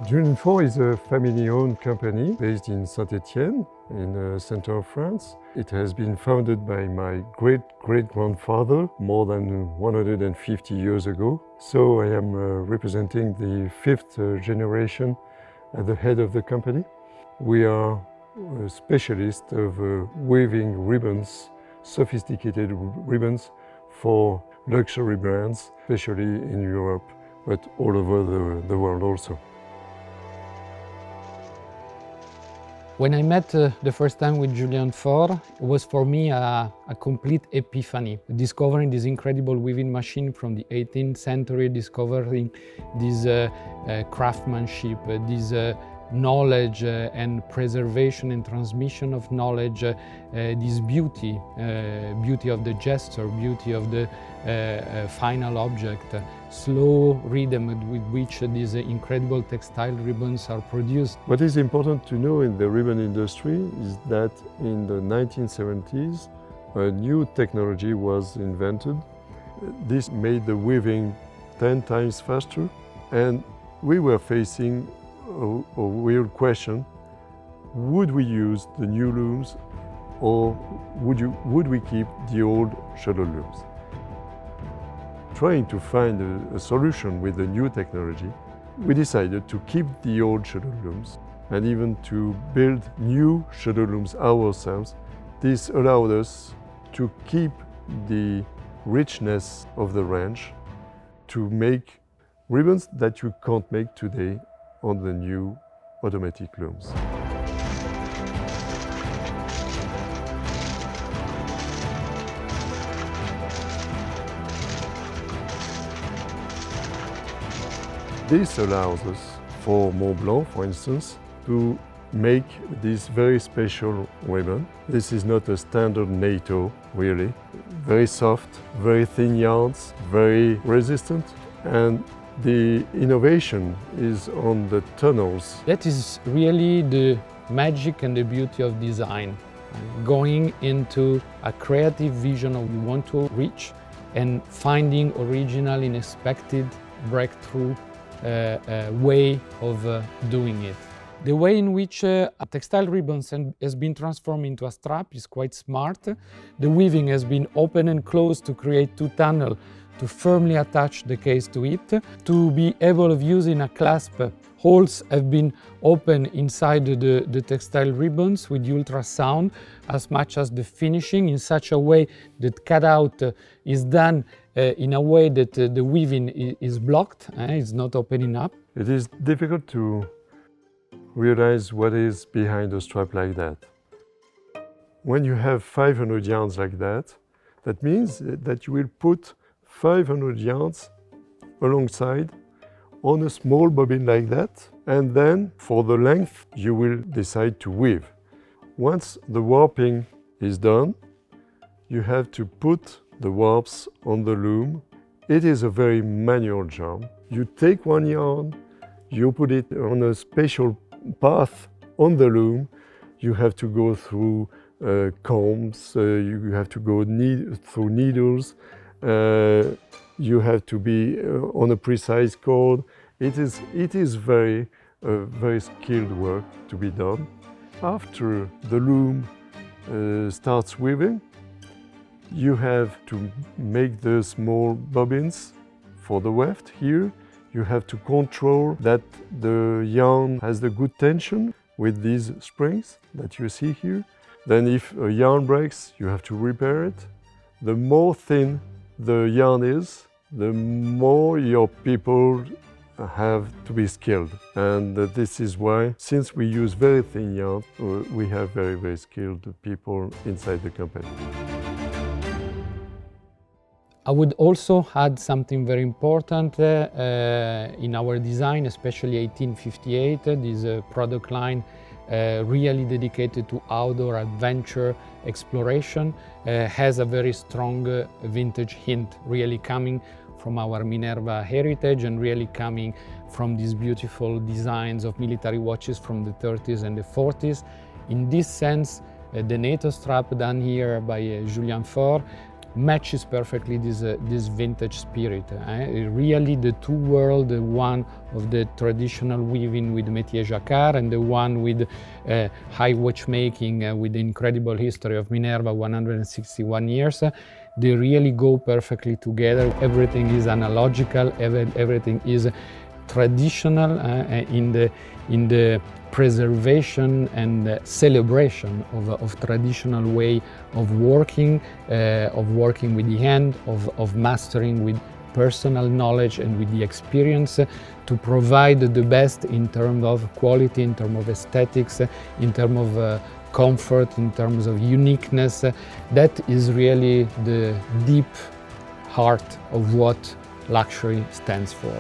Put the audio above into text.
Julien Faure is a family-owned company based in Saint-Etienne, in the center of France. It has been founded by my great-great-grandfather more than 150 years ago. So I am representing the fifth generation at the head of the company. We are a specialist of weaving ribbons, sophisticated ribbons for luxury brands, especially in Europe, but all over the world also. When I met the first time with Julien Faure, it was for me a complete epiphany. Discovering this incredible weaving machine from the 18th century, discovering this craftsmanship, this knowledge and preservation and transmission of knowledge, this beauty of the gesture, beauty of the final object, slow rhythm with which these incredible textile ribbons are produced. What is important to know in the ribbon industry is that in the 1970s, a new technology was invented. This made the weaving 10 times faster, and we were facing a real question: would we use the new looms, or would we keep the old shuttle looms? Trying to find a solution with the new technology, we decided to keep the old shuttle looms and even to build new shuttle looms ourselves. This allowed us to keep the richness of the range, to make ribbons that you can't make today on the new automatic looms. This allows us, for Montblanc, for instance, to make this very special ribbon. This is not a standard NATO, really. Very soft, very thin yarns, very resistant, and the innovation is on the tunnels. That is really the magic and the beauty of design. Going into a creative vision of what you want to reach and finding original, unexpected breakthrough way of doing it. The way in which a textile ribbon has been transformed into a strap is quite smart. The weaving has been open and closed to create two tunnels to firmly attach the case to it. To be able of using a clasp, holes have been open inside the textile ribbons with ultrasound, as much as the finishing, in such a way that cutout is done in a way that the weaving is blocked, it's not opening up. It is difficult to realize what is behind a strap like that. When you have 500 yarns like that, that means that you will put 500 yarns alongside on a small bobbin like that, and then for the length you will decide to weave. Once the warping is done, you have to put the warps on the loom. It is a very manual job. You take one yarn, you put it on a special path on the loom. You have to go through combs, you have to go through needles, you have to be on a precise cord. It is very skilled work to be done. After the loom starts weaving, you have to make the small bobbins for the weft here. You have to control that the yarn has the good tension with these springs that you see here. Then if a yarn breaks, you have to repair it. The more thin the yarn is, the more your people have to be skilled. And this is why, since we use very thin yarn, we have very skilled people inside the company. I would also add something very important in our design, especially 1858, this product line really dedicated to outdoor adventure exploration, has a very strong vintage hint, really coming from our Minerva heritage and really coming from these beautiful designs of military watches from the 30s and the 40s. In this sense, the NATO strap done here by Julien Faure matches perfectly this vintage spirit. Really the two worlds, the one of the traditional weaving with métier jacquard and the one with high watchmaking with the incredible history of Minerva, 161 years. They really go perfectly together. Everything is analogical, everything is traditional in the preservation and celebration of traditional way of working with the hand, of mastering with personal knowledge and with the experience to provide the best in terms of quality, in terms of aesthetics, in terms of comfort, in terms of uniqueness. That is really the deep heart of what luxury stands for.